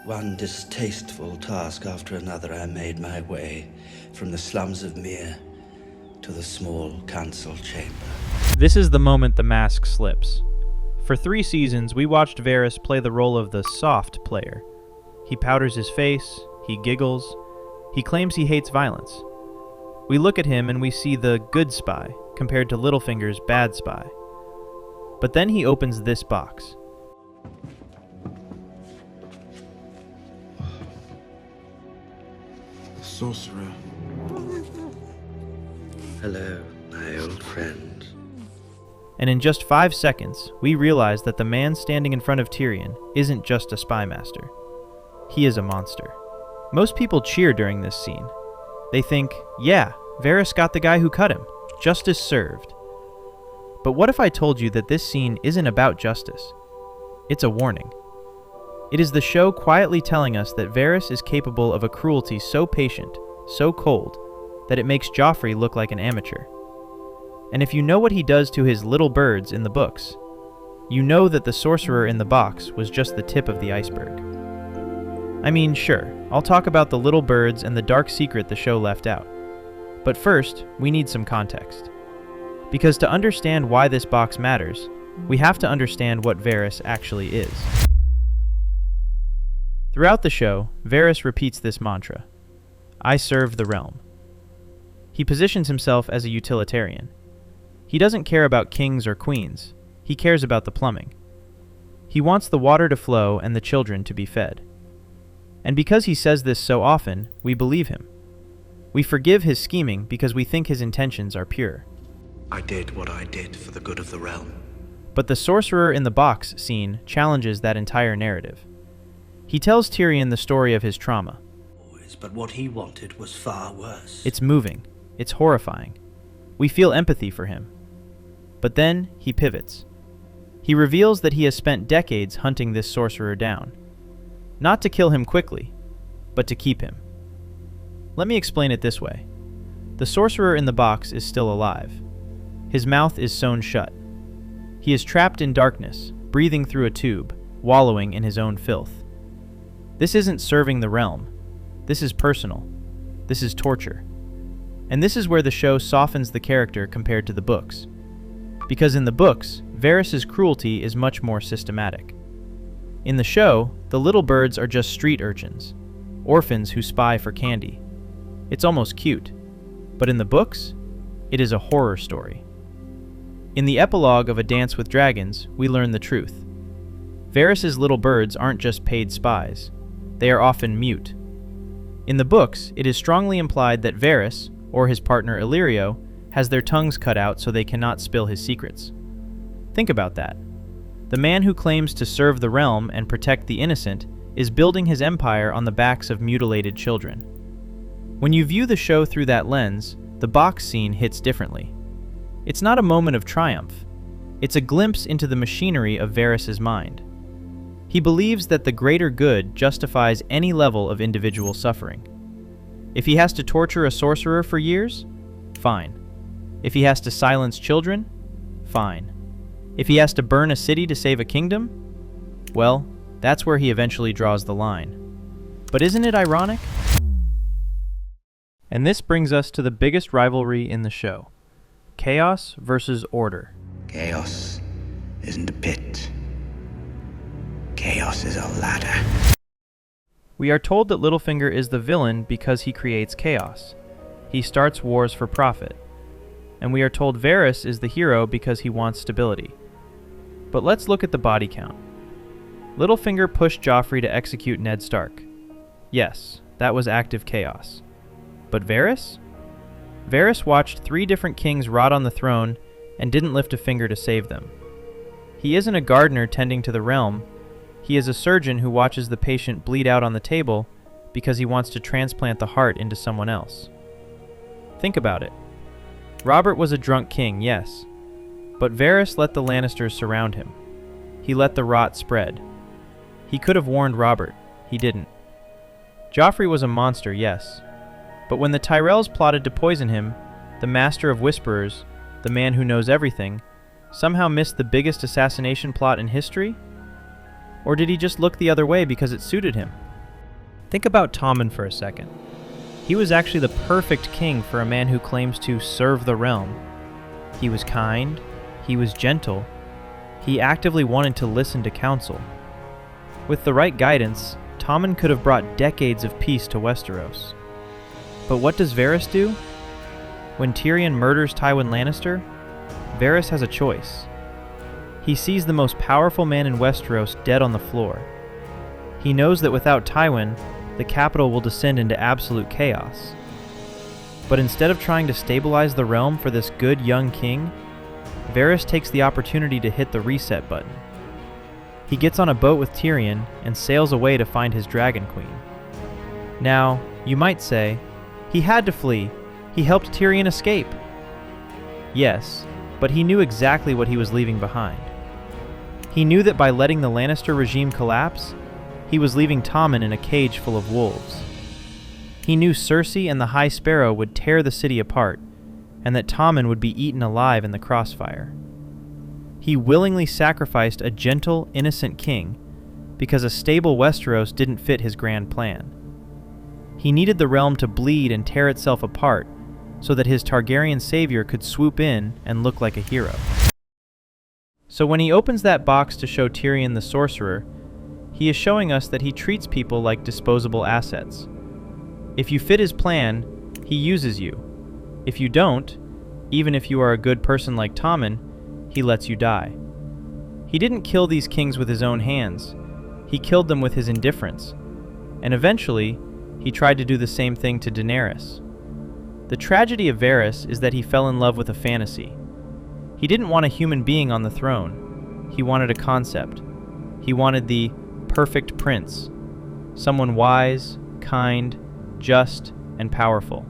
One distasteful task after another, I made my way from the slums of Myr to the small council chamber. This is the moment the mask slips. For 3 seasons, we watched Varys play the role of the soft player. He powders his face, he giggles, he claims he hates violence. We look at him and we see the good spy compared to Littlefinger's bad spy. But then he opens this box. Sorcerer. Hello, my old friend. And in just 5 seconds, we realize that the man standing in front of Tyrion isn't just a spy master. He is a monster. Most people cheer during this scene. They think, yeah, Varys got the guy who cut him. Justice served. But what if I told you that this scene isn't about justice? It's a warning. It is the show quietly telling us that Varys is capable of a cruelty so patient, so cold, that it makes Joffrey look like an amateur. And if you know what he does to his little birds in the books, you know that the sorcerer in the box was just the tip of the iceberg. I mean, sure, I'll talk about the little birds and the dark secret the show left out. But first, we need some context. Because to understand why this box matters, we have to understand what Varys actually is. Throughout the show, Varys repeats this mantra: I serve the realm. He positions himself as a utilitarian. He doesn't care about kings or queens. He cares about the plumbing. He wants the water to flow and the children to be fed. And because he says this so often, we believe him. We forgive his scheming because we think his intentions are pure. I did what I did for the good of the realm. But the sorcerer in the box scene challenges that entire narrative. He tells Tyrion the story of his trauma. But what he wanted was far worse. It's moving. It's horrifying. We feel empathy for him. But then he pivots. He reveals that he has spent decades hunting this sorcerer down. Not to kill him quickly, but to keep him. Let me explain it this way. The sorcerer in the box is still alive. His mouth is sewn shut. He is trapped in darkness, breathing through a tube, wallowing in his own filth. This isn't serving the realm. This is personal. This is torture. And this is where the show softens the character compared to the books. Because in the books, Varys' cruelty is much more systematic. In the show, the little birds are just street urchins, orphans who spy for candy. It's almost cute. But in the books, it is a horror story. In the epilogue of A Dance with Dragons, we learn the truth. Varys' little birds aren't just paid spies. They are often mute. In the books, it is strongly implied that Varys, or his partner Illyrio, has their tongues cut out so they cannot spill his secrets. Think about that. The man who claims to serve the realm and protect the innocent is building his empire on the backs of mutilated children. When you view the show through that lens, the box scene hits differently. It's not a moment of triumph. It's a glimpse into the machinery of Varys' mind. He believes that the greater good justifies any level of individual suffering. If he has to torture a sorcerer for years, fine. If he has to silence children, fine. If he has to burn a city to save a kingdom, well, that's where he eventually draws the line. But isn't it ironic? And this brings us to the biggest rivalry in the show: chaos versus order. Chaos isn't a pit. Chaos is a ladder. We are told that Littlefinger is the villain because he creates chaos. He starts wars for profit. And we are told Varys is the hero because he wants stability. But let's look at the body count. Littlefinger pushed Joffrey to execute Ned Stark. Yes, that was active chaos. But Varys? Varys watched 3 different kings rot on the throne and didn't lift a finger to save them. He isn't a gardener tending to the realm. He is a surgeon who watches the patient bleed out on the table because he wants to transplant the heart into someone else. Think about it. Robert was a drunk king, yes. But Varys let the Lannisters surround him. He let the rot spread. He could have warned Robert. He didn't. Joffrey was a monster, yes. But when the Tyrells plotted to poison him, the Master of Whisperers, the man who knows everything, somehow missed the biggest assassination plot in history? Or did he just look the other way because it suited him? Think about Tommen for a second. He was actually the perfect king for a man who claims to serve the realm. He was kind, he was gentle, he actively wanted to listen to counsel. With the right guidance, Tommen could have brought decades of peace to Westeros. But what does Varys do? When Tyrion murders Tywin Lannister, Varys has a choice. He sees the most powerful man in Westeros dead on the floor. He knows that without Tywin, the capital will descend into absolute chaos. But instead of trying to stabilize the realm for this good young king, Varys takes the opportunity to hit the reset button. He gets on a boat with Tyrion and sails away to find his Dragon Queen. Now, you might say, he had to flee. He helped Tyrion escape. Yes, but he knew exactly what he was leaving behind. He knew that by letting the Lannister regime collapse, he was leaving Tommen in a cage full of wolves. He knew Cersei and the High Sparrow would tear the city apart, and that Tommen would be eaten alive in the crossfire. He willingly sacrificed a gentle, innocent king because a stable Westeros didn't fit his grand plan. He needed the realm to bleed and tear itself apart so that his Targaryen savior could swoop in and look like a hero. So when he opens that box to show Tyrion the Sorcerer, he is showing us that he treats people like disposable assets. If you fit his plan, he uses you. If you don't, even if you are a good person like Tommen, he lets you die. He didn't kill these kings with his own hands. He killed them with his indifference. And eventually, he tried to do the same thing to Daenerys. The tragedy of Varys is that he fell in love with a fantasy. He didn't want a human being on the throne. He wanted a concept. He wanted the perfect prince, someone wise, kind, just, and powerful.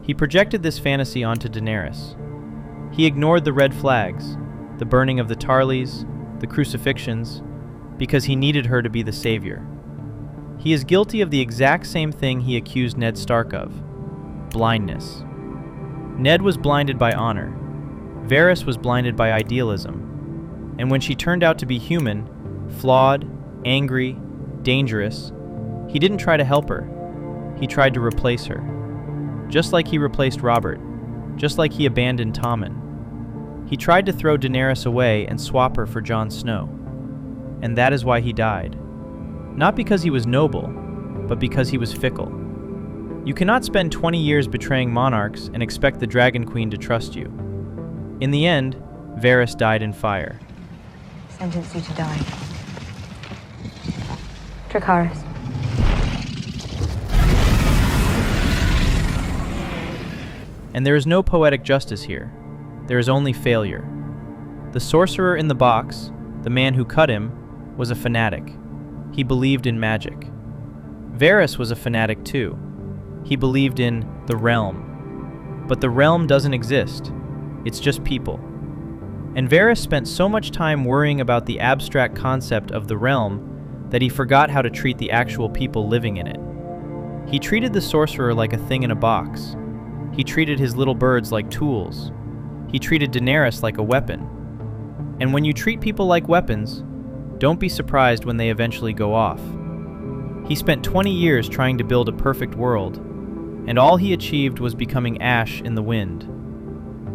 He projected this fantasy onto Daenerys. He ignored the red flags, the burning of the Tarleys, the crucifixions, because he needed her to be the savior. He is guilty of the exact same thing he accused Ned Stark of: blindness. Ned was blinded by honor. Varys was blinded by idealism. And when she turned out to be human, flawed, angry, dangerous, he didn't try to help her. He tried to replace her. Just like he replaced Robert. Just like he abandoned Tommen. He tried to throw Daenerys away and swap her for Jon Snow. And that is why he died. Not because he was noble, but because he was fickle. You cannot spend 20 years betraying monarchs and expect the Dragon Queen to trust you. In the end, Varys died in fire. Sentence you to die. Dracarys. And there is no poetic justice here. There is only failure. The sorcerer in the box, the man who cut him, was a fanatic. He believed in magic. Varys was a fanatic too. He believed in the realm. But the realm doesn't exist. It's just people. And Varys spent so much time worrying about the abstract concept of the realm that he forgot how to treat the actual people living in it. He treated the sorcerer like a thing in a box. He treated his little birds like tools. He treated Daenerys like a weapon. And when you treat people like weapons, don't be surprised when they eventually go off. He spent 20 years trying to build a perfect world, and all he achieved was becoming ash in the wind.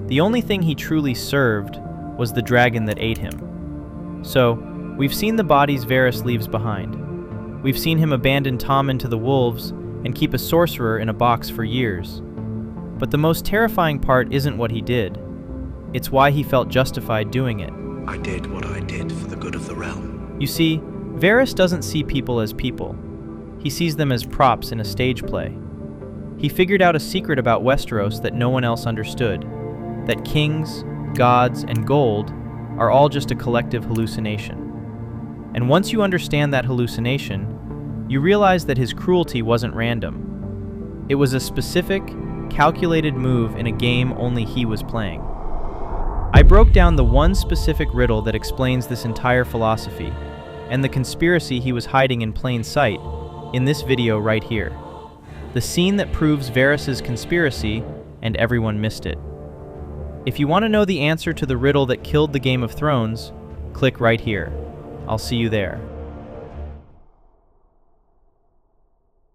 The only thing he truly served was the dragon that ate him. So, we've seen the bodies Varys leaves behind. We've seen him abandon Tommen to the wolves and keep a sorcerer in a box for years. But the most terrifying part isn't what he did. It's why he felt justified doing it. I did what I did for the good of the realm. You see, Varys doesn't see people as people. He sees them as props in a stage play. He figured out a secret about Westeros that no one else understood, that kings, gods, and gold are all just a collective hallucination. And once you understand that hallucination, you realize that his cruelty wasn't random. It was a specific, calculated move in a game only he was playing. I broke down the one specific riddle that explains this entire philosophy, and the conspiracy he was hiding in plain sight, in this video right here. The scene that proves Varys' conspiracy, and everyone missed it. If you want to know the answer to the riddle that killed the Game of Thrones, click right here. I'll see you there.